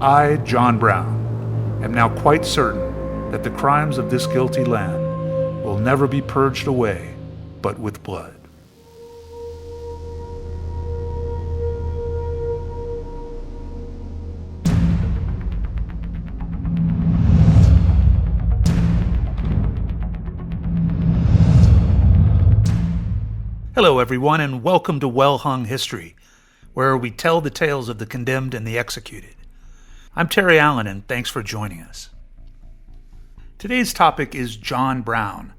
I, John Brown, am now quite certain that the crimes of this guilty land will never be purged away but with blood. Hello, everyone, and welcome to Well-Hung History, where we tell the tales of the condemned and the executed. I'm Terry Allen, and thanks for joining us. Today's topic is John Brown,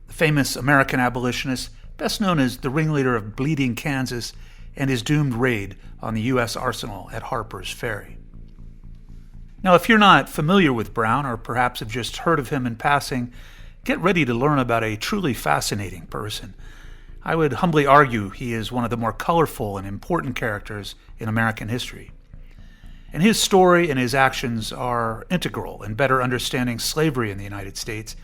the famous American abolitionist, best known as the ringleader of Bleeding Kansas and his doomed raid on the U.S. arsenal at Harpers Ferry. Now, if you're not familiar with Brown, or perhaps have just heard of him in passing, get ready to learn about a truly fascinating person. I would humbly argue he is one of the more colorful and important characters in American history. And his story and his actions are integral in better understanding slavery in the United States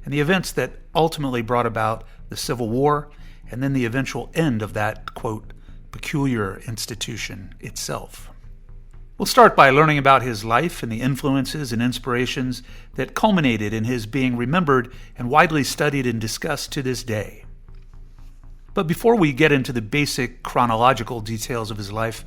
and the events that ultimately brought about the Civil War and then the eventual end of that, quote, peculiar institution itself. We'll start by learning about his life and the influences and inspirations that culminated in his being remembered and widely studied and discussed to this day. But before we get into the basic chronological details of his life,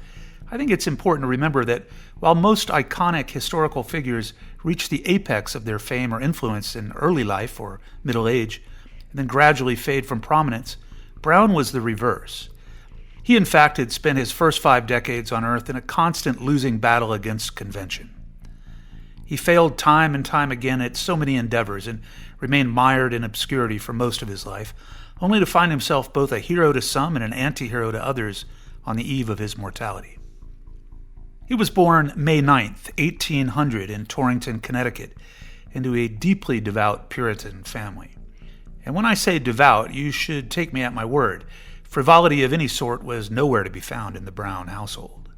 I think it's important to remember that while most iconic historical figures reach the apex of their fame or influence in early life or middle age, and then gradually fade from prominence, Brown was the reverse. He, in fact, had spent his first 5 decades on Earth in a constant losing battle against convention. He failed time and time again at so many endeavors and remained mired in obscurity for most of his life, only to find himself both a hero to some and an anti-hero to others on the eve of his mortality. He was born May 9th, 1800 in Torrington, Connecticut, into a deeply devout Puritan family. And when I say devout, you should take me at my word. Frivolity of any sort was nowhere to be found in the Brown household.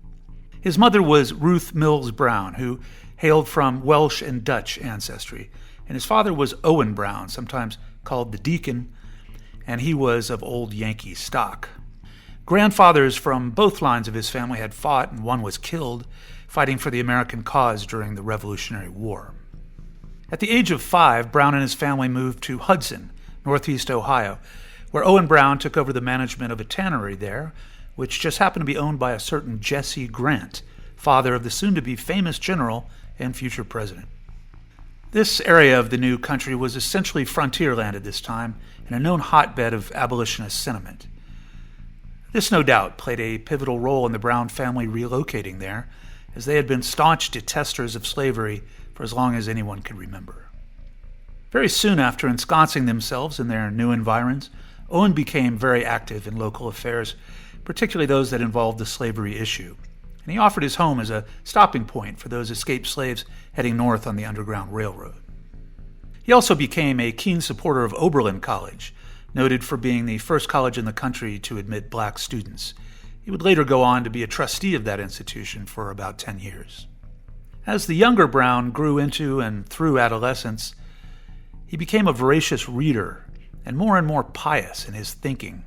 His mother was Ruth Mills Brown, who hailed from Welsh and Dutch ancestry, and his father was Owen Brown, sometimes called the Deacon, and he was of old Yankee stock. Grandfathers from both lines of his family had fought, and one was killed, fighting for the American cause during the Revolutionary War. At the age of 5, Brown and his family moved to Hudson, northeast Ohio, where Owen Brown took over the management of a tannery there, which just happened to be owned by a certain Jesse Grant, father of the soon-to-be famous general and future president. This area of the new country was essentially frontier land at this time and a known hotbed of abolitionist sentiment. This, no doubt, played a pivotal role in the Brown family relocating there, as they had been staunch detesters of slavery for as long as anyone could remember. Very soon after ensconcing themselves in their new environs, Owen became very active in local affairs, particularly those that involved the slavery issue, and he offered his home as a stopping point for those escaped slaves heading north on the Underground Railroad. He also became a keen supporter of Oberlin College, noted for being the first college in the country to admit black students. He would later go on to be a trustee of that institution for about 10 years. As the younger Brown grew into and through adolescence, he became a voracious reader and more pious in his thinking.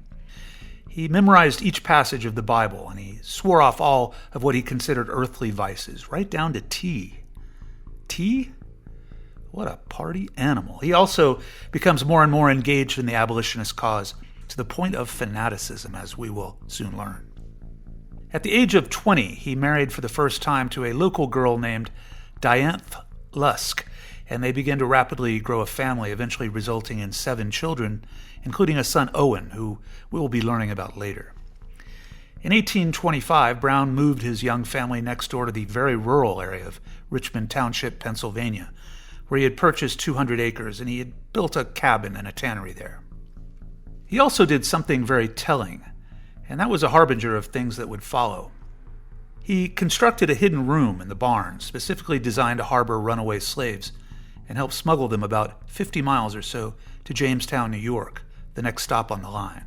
He memorized each passage of the Bible, and he swore off all of what he considered earthly vices, right down to tea. Tea? What a party animal. He also becomes more and more engaged in the abolitionist cause, to the point of fanaticism, as we will soon learn. At the age of 20, he married for the first time to a local girl named Dianthe Lusk, and they began to rapidly grow a family, eventually resulting in 7 children, including a son, Owen, who we will be learning about later. In 1825, Brown moved his young family next door to the very rural area of Richmond Township, Pennsylvania, where he had purchased 200 acres, and he had built a cabin and a tannery there. He also did something very telling, and that was a harbinger of things that would follow. He constructed a hidden room in the barn, specifically designed to harbor runaway slaves, and helped smuggle them about 50 miles or so to Jamestown, New York, the next stop on the line.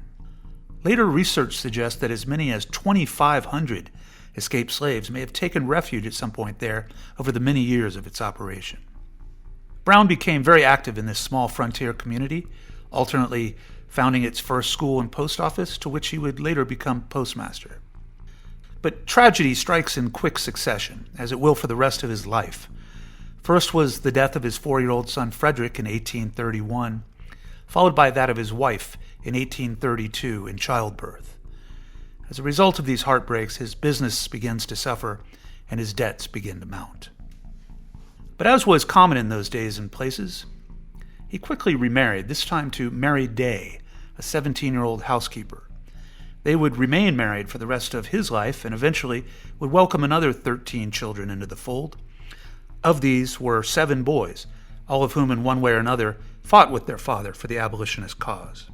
Later research suggests that as many as 2,500 escaped slaves may have taken refuge at some point there over the many years of its operation. Brown became very active in this small frontier community, alternately founding its first school and post office, to which he would later become postmaster. But tragedy strikes in quick succession, as it will for the rest of his life. First was the death of his 4-year-old son Frederick in 1831, followed by that of his wife in 1832 in childbirth. As a result of these heartbreaks, his business begins to suffer and his debts begin to mount. But as was common in those days and places, he quickly remarried, this time to Mary Day, a 17-year-old housekeeper. They would remain married for the rest of his life and eventually would welcome another 13 children into the fold. Of these were 7 boys, all of whom in one way or another fought with their father for the abolitionist cause.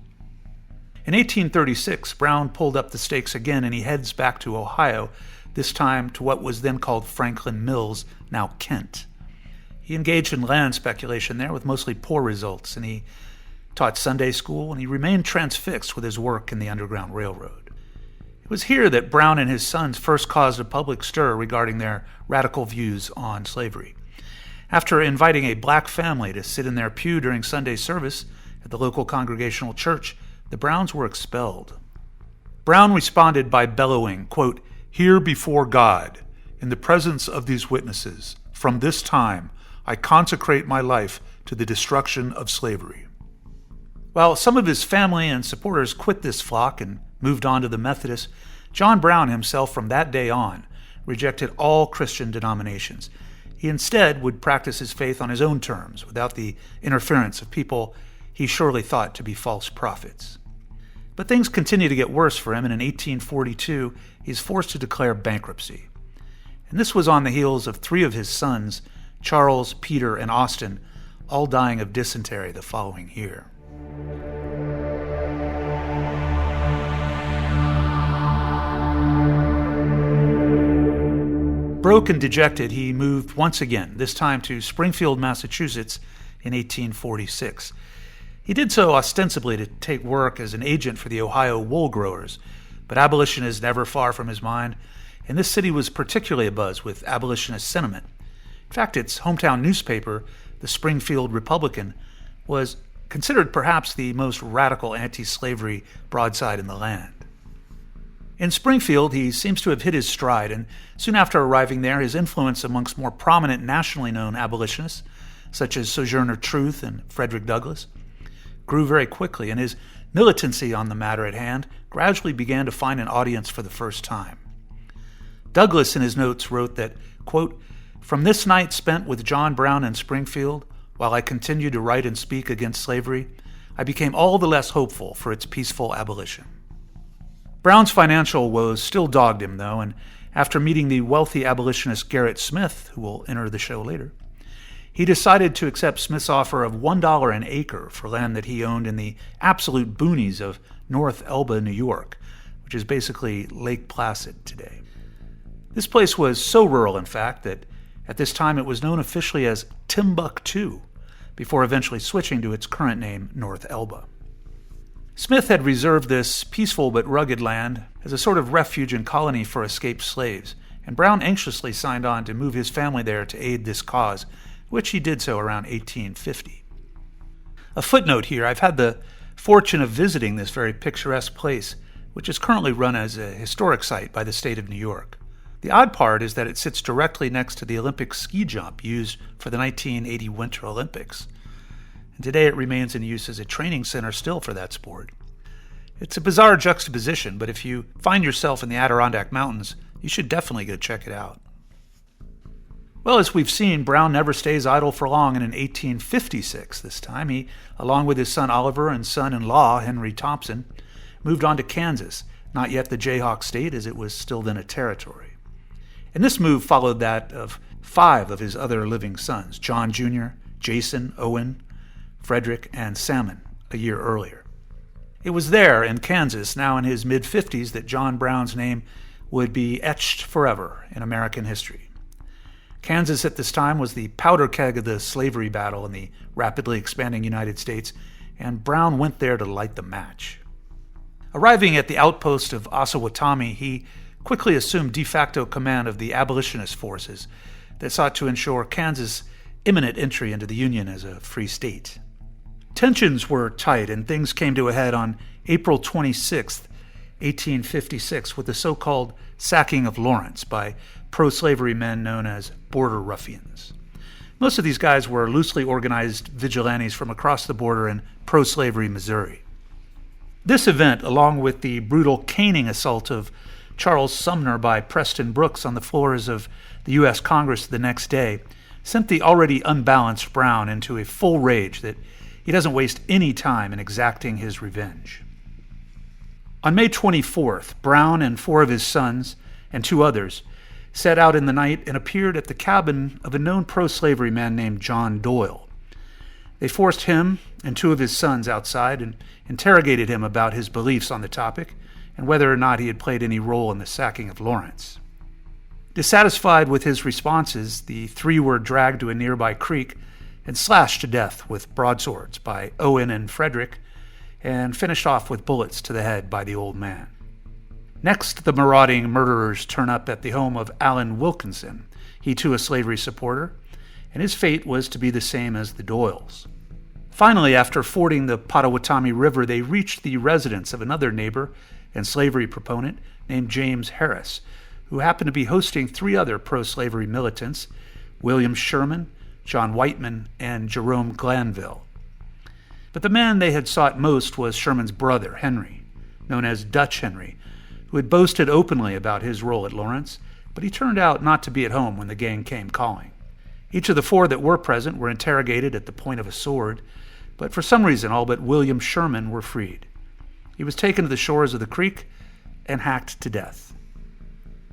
In 1836, Brown pulled up the stakes again and he heads back to Ohio, this time to what was then called Franklin Mills, now Kent. He engaged in land speculation there with mostly poor results, and he taught Sunday school, and he remained transfixed with his work in the Underground Railroad. It was here that Brown and his sons first caused a public stir regarding their radical views on slavery. After inviting a black family to sit in their pew during Sunday service at the local Congregational church, the Browns were expelled. Brown responded by bellowing, quote, "Here before God, in the presence of these witnesses, from this time I consecrate my life to the destruction of slavery." While some of his family and supporters quit this flock and moved on to the Methodists, John Brown himself from that day on rejected all Christian denominations. He instead would practice his faith on his own terms, without the interference of people he surely thought to be false prophets. But things continue to get worse for him, and in 1842 he's forced to declare bankruptcy. And this was on the heels of 3 of his sons, Charles, Peter, and Austin, all dying of dysentery the following year. Broke and dejected, he moved once again, this time to Springfield, Massachusetts in 1846. He did so ostensibly to take work as an agent for the Ohio wool growers, but abolition is never far from his mind, and this city was particularly abuzz with abolitionist sentiment. In fact, its hometown newspaper, the Springfield Republican, was considered perhaps the most radical anti-slavery broadside in the land. In Springfield, he seems to have hit his stride, and soon after arriving there, his influence amongst more prominent nationally known abolitionists, such as Sojourner Truth and Frederick Douglass, grew very quickly, and his militancy on the matter at hand gradually began to find an audience for the first time. Douglass in his notes wrote that, quote, "From this night spent with John Brown in Springfield, while I continued to write and speak against slavery, I became all the less hopeful for its peaceful abolition." Brown's financial woes still dogged him, though, and after meeting the wealthy abolitionist Gerrit Smith, who will enter the show later, he decided to accept Smith's offer of $1 an acre for land that he owned in the absolute boonies of North Elba, New York, which is basically Lake Placid today. This place was so rural, in fact, that at this time it was known officially as Timbuktu, before eventually switching to its current name, North Elba. Smith had reserved this peaceful but rugged land as a sort of refuge and colony for escaped slaves, and Brown anxiously signed on to move his family there to aid this cause, which he did so around 1850. A footnote here, I've had the fortune of visiting this very picturesque place, which is currently run as a historic site by the state of New York. The odd part is that it sits directly next to the Olympic ski jump used for the 1980 Winter Olympics. And today it remains in use as a training center still for that sport. It's a bizarre juxtaposition, but if you find yourself in the Adirondack Mountains, you should definitely go check it out. Well, as we've seen, Brown never stays idle for long, and in 1856, this time, he, along with his son Oliver and son-in-law Henry Thompson, moved on to Kansas, not yet the Jayhawk state as it was still then a territory. And this move followed that of 5 of his other living sons, John Jr., Jason, Owen, Frederick, and Salmon, a year earlier. It was there, in Kansas, now in his mid-50s, that John Brown's name would be etched forever in American history. Kansas at this time was the powder keg of the slavery battle in the rapidly expanding United States, and Brown went there to light the match. Arriving at the outpost of Osawatomie, he quickly assumed de facto command of the abolitionist forces that sought to ensure Kansas' imminent entry into the Union as a free state. Tensions were tight, and things came to a head on April 26, 1856 with the so-called sacking of Lawrence by pro-slavery men known as border ruffians. Most of these guys were loosely organized vigilantes from across the border in pro-slavery Missouri. This event, along with the brutal caning assault of Charles Sumner by Preston Brooks on the floors of the U.S. Congress the next day, sent the already unbalanced Brown into a full rage that he doesn't waste any time in exacting his revenge. On May 24th, Brown and 4 of his sons and 2 others set out in the night and appeared at the cabin of a known pro-slavery man named John Doyle. They forced him and 2 of his sons outside and interrogated him about his beliefs on the topic and whether or not he had played any role in the sacking of Lawrence. Dissatisfied with his responses, the 3 were dragged to a nearby creek and slashed to death with broadswords by Owen and Frederick, and finished off with bullets to the head by the old man. Next, the marauding murderers turn up at the home of Allen Wilkinson, he too a slavery supporter, and his fate was to be the same as the Doyles. Finally, after fording the Potawatomi River, they reached the residence of another neighbor and slavery proponent named James Harris, who happened to be hosting 3 other pro-slavery militants, William Sherman, John Whiteman, and Jerome Glanville. But the man they had sought most was Sherman's brother, Henry, known as Dutch Henry, who had boasted openly about his role at Lawrence, but he turned out not to be at home when the gang came calling. Each of the 4 that were present were interrogated at the point of a sword, but for some reason all but William Sherman were freed. He was taken to the shores of the creek and hacked to death.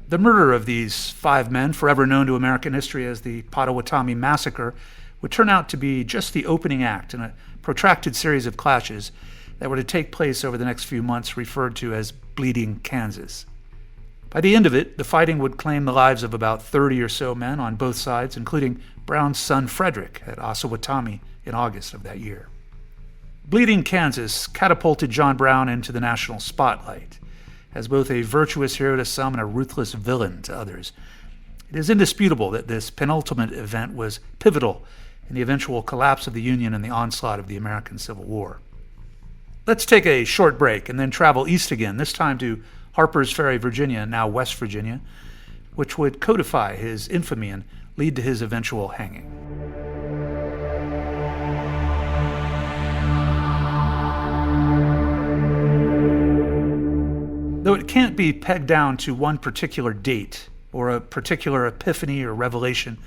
The murder of these 5 men, forever known to American history as the Potawatomi Massacre, would turn out to be just the opening act in a protracted series of clashes that were to take place over the next few months, referred to as Bleeding Kansas. By the end of it, the fighting would claim the lives of about 30 or so men on both sides, including Brown's son Frederick at Osawatomie in August of that year. Bleeding Kansas catapulted John Brown into the national spotlight as both a virtuous hero to some and a ruthless villain to others. It is indisputable that this penultimate event was pivotal in the eventual collapse of the Union and the onslaught of the American Civil War. Let's take a short break and then travel east again, this time to Harpers Ferry, Virginia, now West Virginia, which would codify his infamy and lead to his eventual hanging. Though it can't be pegged down to one particular date or a particular epiphany or revelation,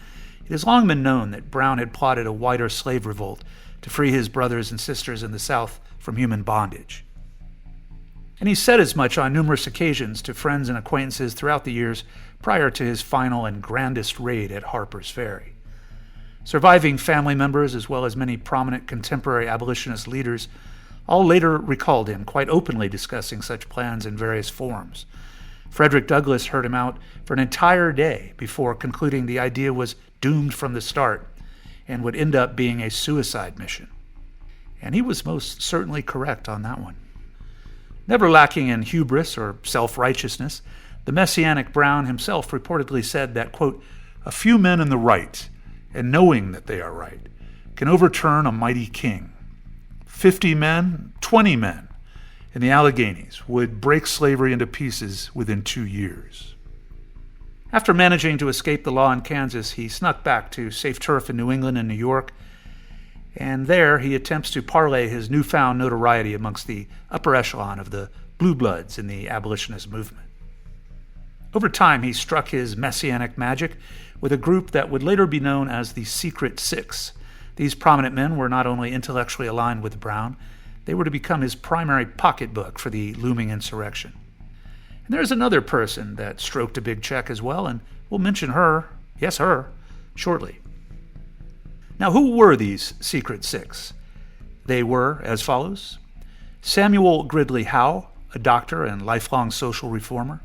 it has long been known that Brown had plotted a wider slave revolt to free his brothers and sisters in the South from human bondage. And he said as much on numerous occasions to friends and acquaintances throughout the years prior to his final and grandest raid at Harpers Ferry. Surviving family members, as well as many prominent contemporary abolitionist leaders, all later recalled him quite openly discussing such plans in various forums. Frederick Douglass heard him out for an entire day before concluding the idea was doomed from the start and would end up being a suicide mission. And he was most certainly correct on that one. Never lacking in hubris or self-righteousness, the Messianic Brown himself reportedly said that, quote, "A few men in the right, and knowing that they are right, can overturn a mighty king. 50 men, 20 men in the Alleghenies would break slavery into pieces within 2 years." After managing to escape the law in Kansas, he snuck back to safe turf in New England and New York, and there he attempts to parlay his newfound notoriety amongst the upper echelon of the blue bloods in the abolitionist movement. Over time, he struck his messianic magic with a group that would later be known as the Secret Six. These prominent men were not only intellectually aligned with Brown, they were to become his primary pocketbook for the looming insurrection. And there's another person that stroked a big check as well, and we'll mention her, yes, her, shortly. Now, who were these Secret Six? They were as follows: Samuel Gridley Howe, a doctor and lifelong social reformer;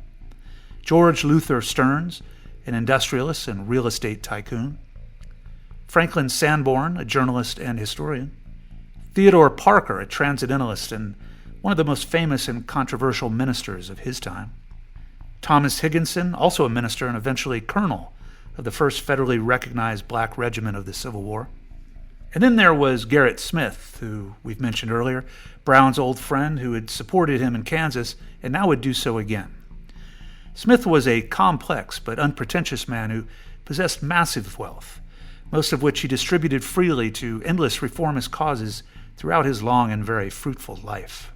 George Luther Stearns, an industrialist and real estate tycoon; Franklin Sanborn, a journalist and historian; Theodore Parker, a transcendentalist and one of the most famous and controversial ministers of his time; Thomas Higginson, also a minister and eventually colonel of the first federally recognized black regiment of the Civil War; And then there was Garrett Smith, who we've mentioned earlier, Brown's old friend who had supported him in Kansas and now would do so again. Smith was a complex but unpretentious man who possessed massive wealth, most of which he distributed freely to endless reformist causes throughout his long and very fruitful life.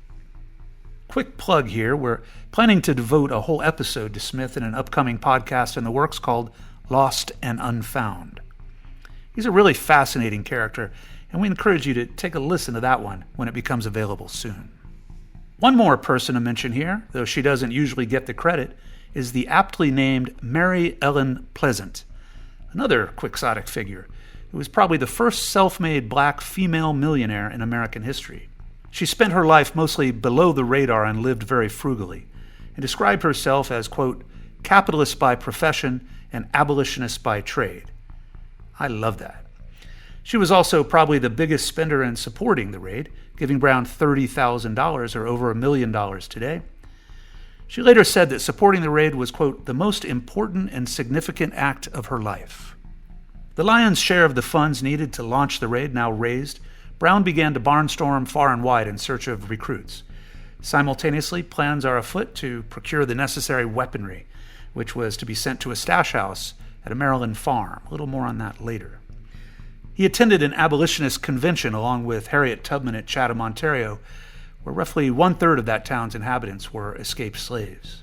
Quick plug here, we're planning to devote a whole episode to Smith in an upcoming podcast in the works called Lost and Unfound. He's a really fascinating character, and we encourage you to take a listen to that one when it becomes available soon. One more person to mention here, though she doesn't usually get the credit, is the aptly named Mary Ellen Pleasant, another quixotic figure who was probably the first self-made black female millionaire in American history. She spent her life mostly below the radar and lived very frugally, and described herself as, quote, capitalist by profession and abolitionist by trade. I love that. She was also probably the biggest spender in supporting the raid, giving Brown $30,000 or over $1 million today. She later said that supporting the raid was, quote, the most important and significant act of her life. The lion's share of the funds needed to launch the raid now raised, Brown began to barnstorm far and wide in search of recruits. Simultaneously, plans are afoot to procure the necessary weaponry, which was to be sent to a stash house at a Maryland farm. A little more on that later. He attended an abolitionist convention along with Harriet Tubman at Chatham, Ontario, where roughly one-third of that town's inhabitants were escaped slaves.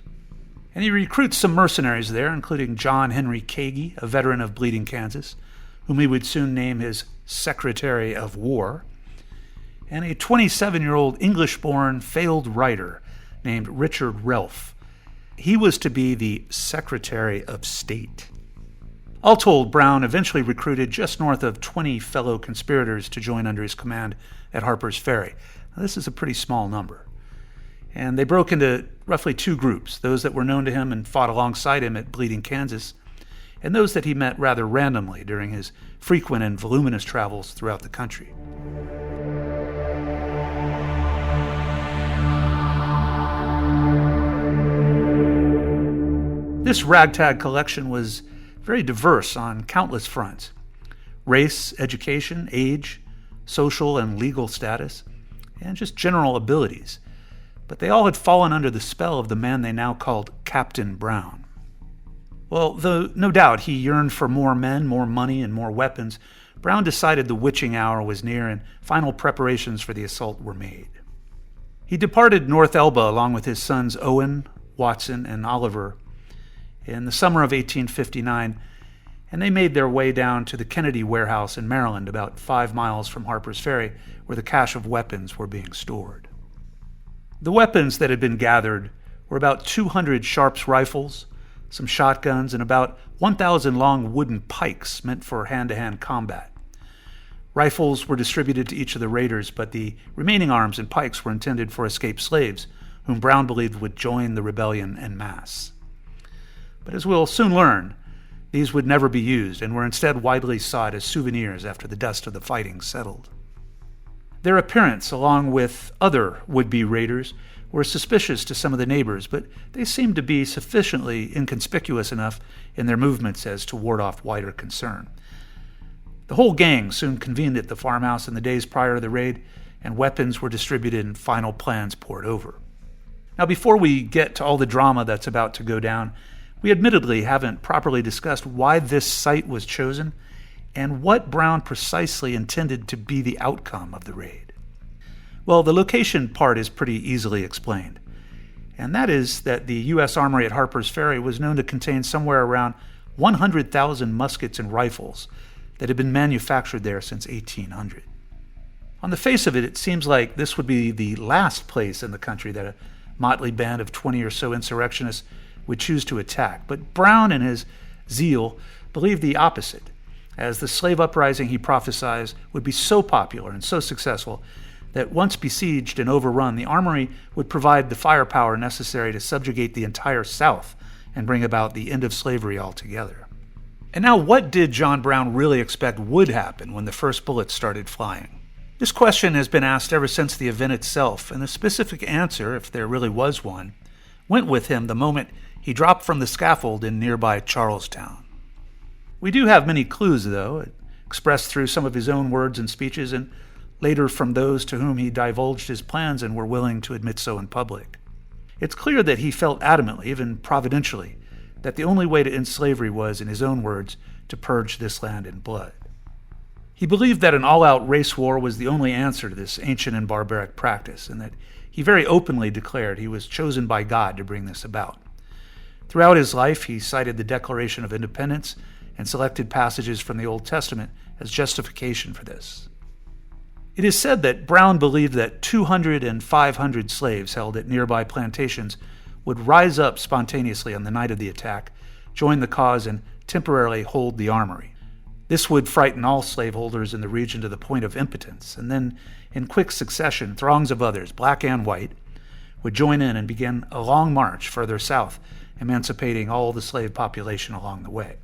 And he recruits some mercenaries there, including John Henry Kagi, a veteran of Bleeding, Kansas, whom he would soon name his Secretary of War, and a 27-year-old English-born failed writer named Richard Relf. He was to be the Secretary of State. All told, Brown eventually recruited just north of 20 fellow conspirators to join under his command at Harpers Ferry. Now, this is a pretty small number. And they broke into roughly two groups, those that were known to him and fought alongside him at Bleeding, Kansas, and those that he met rather randomly during his frequent and voluminous travels throughout the country. This ragtag collection was very diverse on countless fronts: race, education, age, social and legal status, and just general abilities. But they all had fallen under the spell of the man they now called Captain Brown. Well, though no doubt he yearned for more men, more money, and more weapons, Brown decided the witching hour was near and final preparations for the assault were made. He departed North Elba along with his sons Owen, Watson, and Oliver in the summer of 1859, and they made their way down to the Kennedy warehouse in Maryland, about 5 miles from Harpers Ferry, where the cache of weapons were being stored. The weapons that had been gathered were about 200 Sharps rifles, some shotguns, and about 1,000 long wooden pikes meant for hand-to-hand combat. Rifles were distributed to each of the raiders, but the remaining arms and pikes were intended for escaped slaves, whom Brown believed would join the rebellion en masse. But as we'll soon learn, these would never be used and were instead widely sought as souvenirs after the dust of the fighting settled. Their appearance, along with other would-be raiders, were suspicious to some of the neighbors, but they seemed to be sufficiently inconspicuous enough in their movements as to ward off wider concern. The whole gang soon convened at the farmhouse in the days prior to the raid, and weapons were distributed and final plans poured over. Now, before we get to all the drama that's about to go down, we admittedly haven't properly discussed why this site was chosen and what Brown precisely intended to be the outcome of the raid. Well, the location part is pretty easily explained, and that is that the U.S. Armory at Harpers Ferry was known to contain somewhere around 100,000 muskets and rifles that had been manufactured there since 1800. On the face of it, it seems like this would be the last place in the country that a motley band of 20 or so insurrectionists would choose to attack. But Brown, in his zeal, believed the opposite, as the slave uprising he prophesied would be so popular and so successful that once besieged and overrun, the armory would provide the firepower necessary to subjugate the entire South and bring about the end of slavery altogether. And now, what did John Brown really expect would happen when the first bullets started flying? This question has been asked ever since the event itself, and the specific answer, if there really was one, went with him the moment he dropped from the scaffold in nearby Charlestown. We do have many clues, though. It expressed through some of his own words and speeches, and later from those to whom he divulged his plans and were willing to admit so in public. It's clear that he felt adamantly, even providentially, that the only way to end slavery was, in his own words, to purge this land in blood. He believed that an all-out race war was the only answer to this ancient and barbaric practice, and that he very openly declared he was chosen by God to bring this about. Throughout his life, he cited the Declaration of Independence and selected passages from the Old Testament as justification for this. It is said that Brown believed that 200 and 500 slaves held at nearby plantations would rise up spontaneously on the night of the attack, join the cause, and temporarily hold the armory. This would frighten all slaveholders in the region to the point of impotence, and then, in quick succession, throngs of others, black and white, would join in and begin a long march further south, emancipating all the slave population along the way.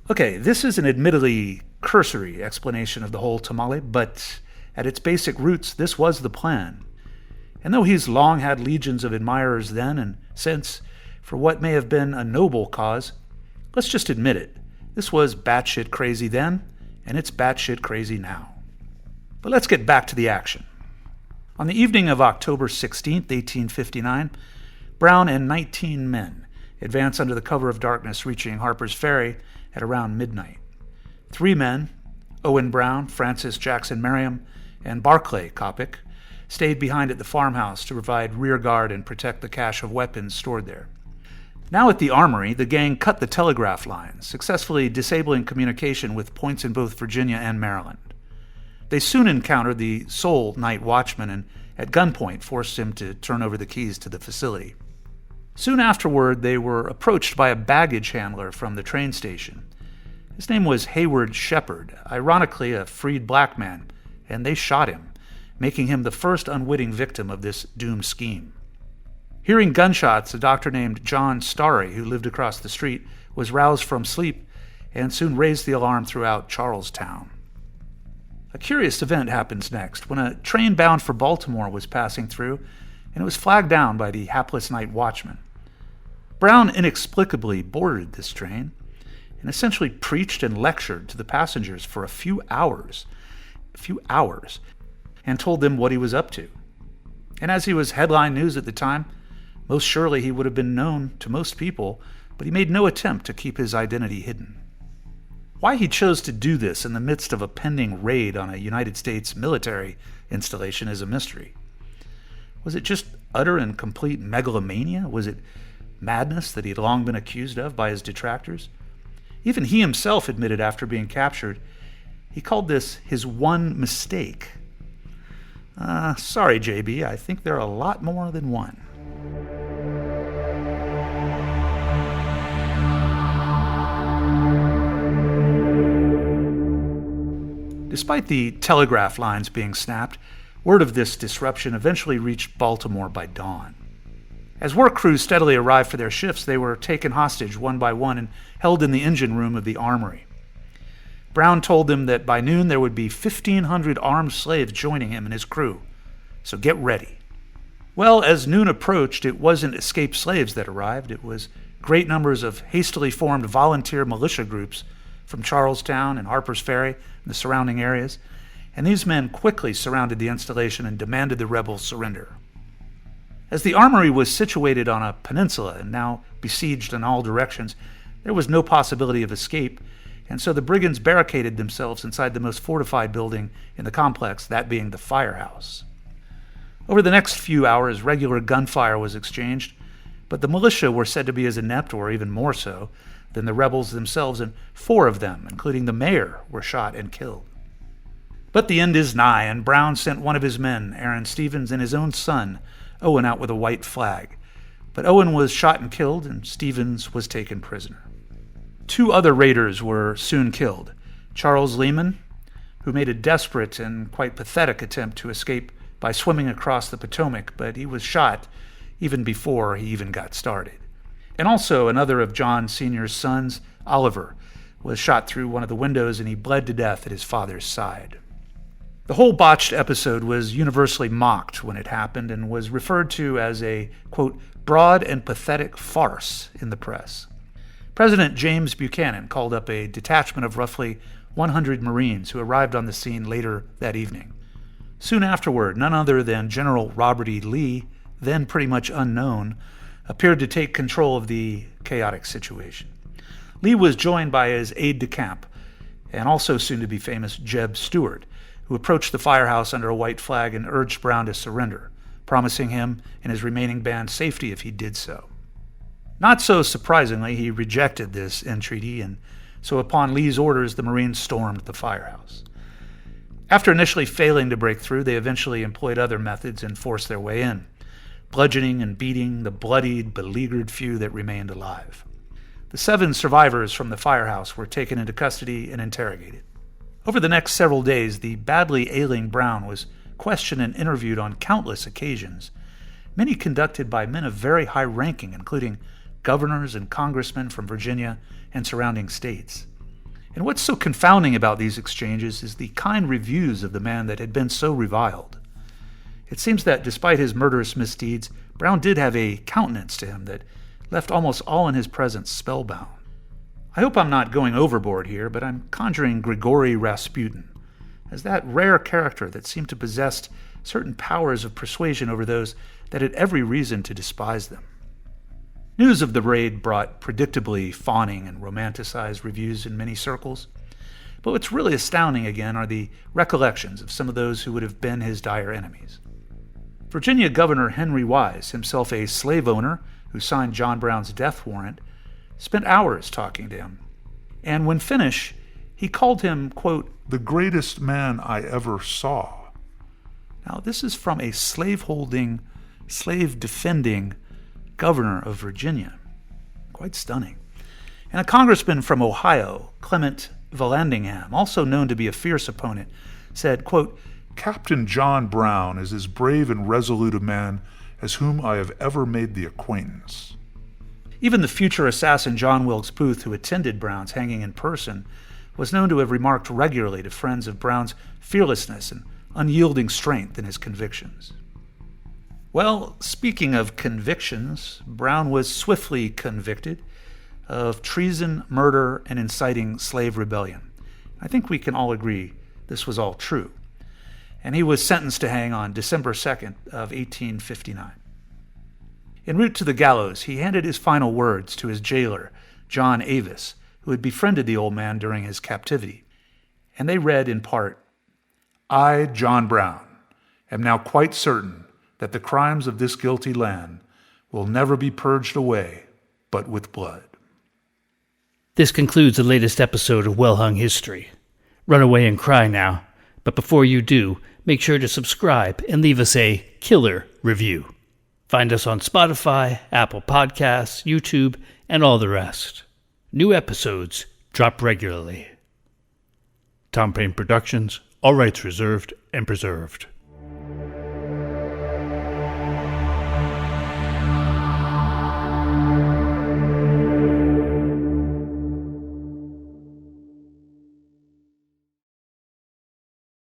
Okay, this is an admittedly cursory explanation of the whole tamale, but at its basic roots, this was the plan. And though he's long had legions of admirers then and since, for what may have been a noble cause, let's just admit it. This was batshit crazy then, and it's batshit crazy now. But let's get back to the action. On the evening of October 16, 1859, Brown and 19 men advanced under the cover of darkness, reaching Harpers Ferry at around midnight. 3 men, Owen Brown, Francis Jackson Merriam, and Barclay Coppic, stayed behind at the farmhouse to provide rear guard and protect the cache of weapons stored there. Now at the armory, the gang cut the telegraph lines, successfully disabling communication with points in both Virginia and Maryland. They soon encountered the sole night watchman and, at gunpoint, forced him to turn over the keys to the facility. Soon afterward, they were approached by a baggage handler from the train station. His name was Hayward Shepard, ironically a freed black man, and they shot him, making him the first unwitting victim of this doomed scheme. Hearing gunshots, a doctor named John Starry, who lived across the street, was roused from sleep and soon raised the alarm throughout Charlestown. A curious event happens next, when a train bound for Baltimore was passing through, and it was flagged down by the hapless night watchman. Brown inexplicably boarded this train and essentially preached and lectured to the passengers for a few hours, and told them what he was up to. And as he was headline news at the time, most surely he would have been known to most people, but he made no attempt to keep his identity hidden. Why he chose to do this in the midst of a pending raid on a United States military installation is a mystery. Was it just utter and complete megalomania? Was it madness that he had long been accused of by his detractors? Even he himself admitted after being captured, he called this his one mistake. Sorry, JB, I think there are a lot more than one. Despite the telegraph lines being snapped, word of this disruption eventually reached Baltimore by dawn. As work crews steadily arrived for their shifts, they were taken hostage one by one and held in the engine room of the armory. Brown told them that by noon there would be 1,500 armed slaves joining him and his crew, so get ready. Well, as noon approached, it wasn't escaped slaves that arrived. It was great numbers of hastily formed volunteer militia groups from Charlestown and Harpers Ferry and the surrounding areas, and these men quickly surrounded the installation and demanded the rebels surrender. As the armory was situated on a peninsula and now besieged in all directions, there was no possibility of escape, and so the brigands barricaded themselves inside the most fortified building in the complex, that being the firehouse. Over the next few hours, regular gunfire was exchanged, but the militia were said to be as inept, or even more so, than the rebels themselves, and 4 of them, including the mayor, were shot and killed. But the end is nigh, and Brown sent one of his men, Aaron Stevens, and his own son, Owen, out with a white flag. But Owen was shot and killed, and Stevens was taken prisoner. 2 other raiders were soon killed. Charles Lehman, who made a desperate and quite pathetic attempt to escape by swimming across the Potomac, but he was shot even before he even got started. And also another of John Sr.'s sons, Oliver, was shot through one of the windows, and he bled to death at his father's side. The whole botched episode was universally mocked when it happened and was referred to as a, quote, broad and pathetic farce in the press. President James Buchanan called up a detachment of roughly 100 Marines who arrived on the scene later that evening. Soon afterward, none other than General Robert E. Lee, then pretty much unknown, appeared to take control of the chaotic situation. Lee was joined by his aide-de-camp, and also soon-to-be famous Jeb Stuart, who approached the firehouse under a white flag and urged Brown to surrender, promising him and his remaining band safety if he did so. Not so surprisingly, he rejected this entreaty, and so upon Lee's orders, the Marines stormed the firehouse. After initially failing to break through, they eventually employed other methods and forced their way in, bludgeoning and beating the bloodied, beleaguered few that remained alive. The 7 survivors from the firehouse were taken into custody and interrogated. Over the next several days, the badly ailing Brown was questioned and interviewed on countless occasions, many conducted by men of very high ranking, including governors and congressmen from Virginia and surrounding states. And what's so confounding about these exchanges is the kind reviews of the man that had been so reviled. It seems that despite his murderous misdeeds, Brown did have a countenance to him that left almost all in his presence spellbound. I hope I'm not going overboard here, but I'm conjuring Grigory Rasputin as that rare character that seemed to possess certain powers of persuasion over those that had every reason to despise them. News of the raid brought predictably fawning and romanticized reviews in many circles, but what's really astounding again are the recollections of some of those who would have been his dire enemies. Virginia Governor Henry Wise, himself a slave owner who signed John Brown's death warrant, spent hours talking to him, and when finished, he called him, quote, "the greatest man I ever saw." Now, this is from a slave-holding, slave-defending governor of Virginia. Quite stunning. And a congressman from Ohio, Clement Vallandigham, also known to be a fierce opponent, said, quote, "Captain John Brown is as brave and resolute a man as whom I have ever made the acquaintance." Even the future assassin John Wilkes Booth, who attended Brown's hanging in person, was known to have remarked regularly to friends of Brown's fearlessness and unyielding strength in his convictions. Well, speaking of convictions, Brown was swiftly convicted of treason, murder, and inciting slave rebellion. I think we can all agree this was all true. And he was sentenced to hang on December 2nd of 1859. En route to the gallows, he handed his final words to his jailer, John Avis, who had befriended the old man during his captivity. And they read in part, "I, John Brown, am now quite certain that the crimes of this guilty land will never be purged away but with blood." This concludes the latest episode of Well Hung History. Run away and cry now, but before you do, make sure to subscribe and leave us a killer review. Find us on Spotify, Apple Podcasts, YouTube, and all the rest. New episodes drop regularly. Tom Payne Productions, all rights reserved and preserved.